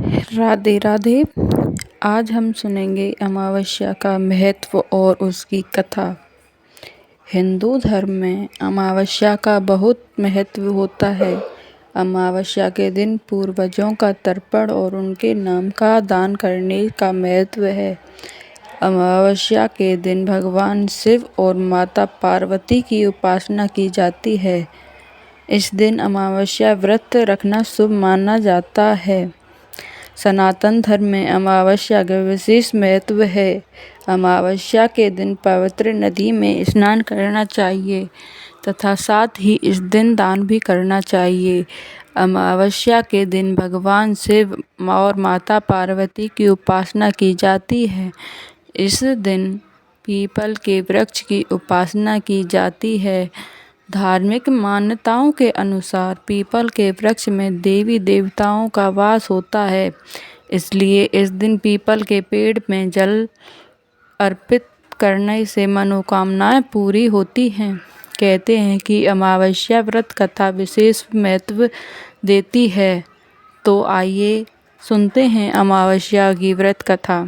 राधे राधे। आज हम सुनेंगे अमावस्या का महत्व और उसकी कथा। हिंदू धर्म में अमावस्या का बहुत महत्व होता है। अमावस्या के दिन पूर्वजों का तर्पण और उनके नाम का दान करने का महत्व है। अमावस्या के दिन भगवान शिव और माता पार्वती की उपासना की जाती है। इस दिन अमावस्या व्रत रखना शुभ माना जाता है। सनातन धर्म में अमावस्या का विशेष महत्व है। अमावस्या के दिन पवित्र नदी में स्नान करना चाहिए तथा साथ ही इस दिन दान भी करना चाहिए। अमावस्या के दिन भगवान शिव और माता पार्वती की उपासना की जाती है। इस दिन पीपल के वृक्ष की उपासना की जाती है। धार्मिक मान्यताओं के अनुसार पीपल के वृक्ष में देवी देवताओं का वास होता है, इसलिए इस दिन पीपल के पेड़ में जल अर्पित करने से मनोकामनाएं पूरी होती हैं। कहते हैं कि अमावस्या व्रत कथा विशेष महत्व देती है। तो आइए सुनते हैं अमावस्या की व्रत कथा।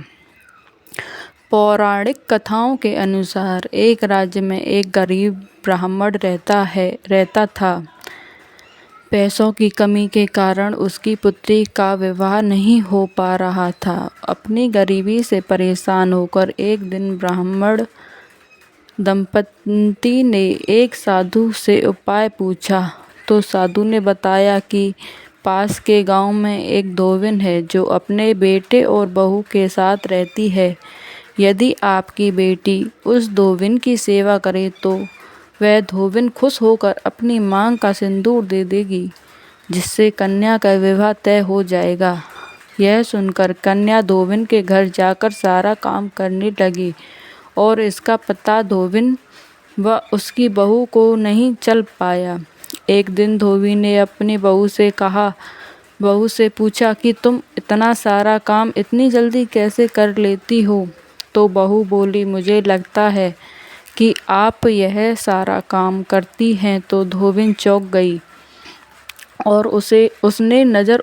पौराणिक कथाओं के अनुसार एक राज्य में एक गरीब ब्राह्मण रहता था। पैसों की कमी के कारण उसकी पुत्री का विवाह नहीं हो पा रहा था। अपनी गरीबी से परेशान होकर एक दिन ब्राह्मण दंपति ने एक साधु से उपाय पूछा, तो साधु ने बताया कि पास के गांव में एक धोबिन है जो अपने बेटे और बहू के साथ रहती है। यदि आपकी बेटी उस धोबिन की सेवा करे तो वह धोबिन खुश होकर अपनी मांग का सिंदूर दे देगी, जिससे कन्या का विवाह तय हो जाएगा। यह सुनकर कन्या धोबिन के घर जाकर सारा काम करने लगी और इसका पता धोबिन व उसकी बहू को नहीं चल पाया। एक दिन धोबी ने अपनी बहू से पूछा कि तुम इतना सारा काम इतनी जल्दी कैसे कर लेती हो? तो बहू बोली, मुझे लगता है कि आप यह सारा काम करती हैं। तो धोबिन चौंक गई और उसने नज़र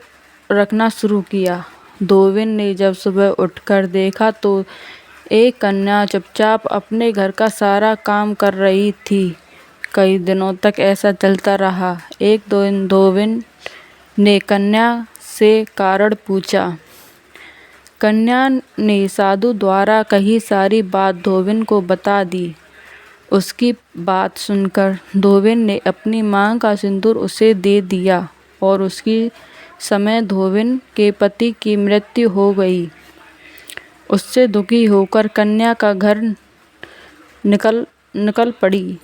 रखना शुरू किया। धोबिन ने जब सुबह उठकर देखा तो एक कन्या चुपचाप अपने घर का सारा काम कर रही थी। कई दिनों तक ऐसा चलता रहा। एक दिन धोबिन ने कन्या से कारण पूछा। कन्या ने साधु द्वारा कही सारी बात धोबिन को बता दी। उसकी बात सुनकर धोबिन ने अपनी मांग का सिंदूर उसे दे दिया और उसी समय धोबिन के पति की मृत्यु हो गई। उससे दुखी होकर कन्या का घर निकल पड़ी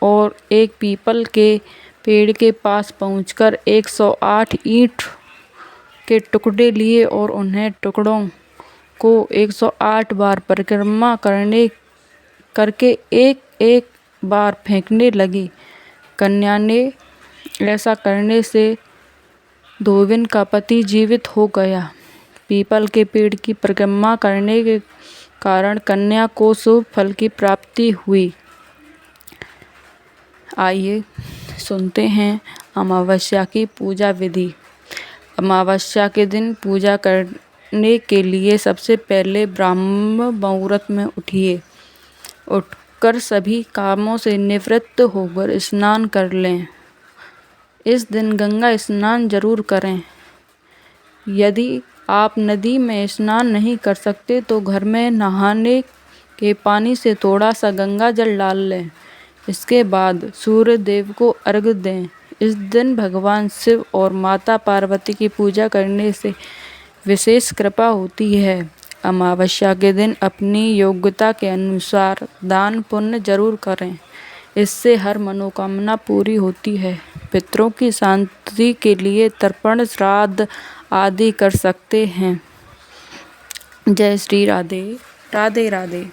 और एक पीपल के पेड़ के पास पहुंचकर 108 ईंट के टुकड़े लिए और उन्हें टुकड़ों को 108 बार परिक्रमा करके एक एक बार फेंकने लगी। कन्या ने ऐसा करने से धोबिन का पति जीवित हो गया। पीपल के पेड़ की परिक्रमा करने के कारण कन्या को शुभ फल की प्राप्ति हुई। आइए सुनते हैं अमावस्या की पूजा विधि। अमावस्या के दिन पूजा करने के लिए सबसे पहले ब्राह्म मुहूर्त में उठकर सभी कामों से निवृत्त होकर स्नान कर लें। इस दिन गंगा स्नान जरूर करें। यदि आप नदी में स्नान नहीं कर सकते तो घर में नहाने के पानी से थोड़ा सा गंगा जल डाल लें। इसके बाद सूर्य देव को अर्घ्य दें। इस दिन भगवान शिव और माता पार्वती की पूजा करने से विशेष कृपा होती है। अमावस्या के दिन अपनी योग्यता के अनुसार दान पुण्य जरूर करें, इससे हर मनोकामना पूरी होती है। पितरों की शांति के लिए तर्पण, श्राद्ध आदि कर सकते हैं। जय श्री राधे। राधे राधे।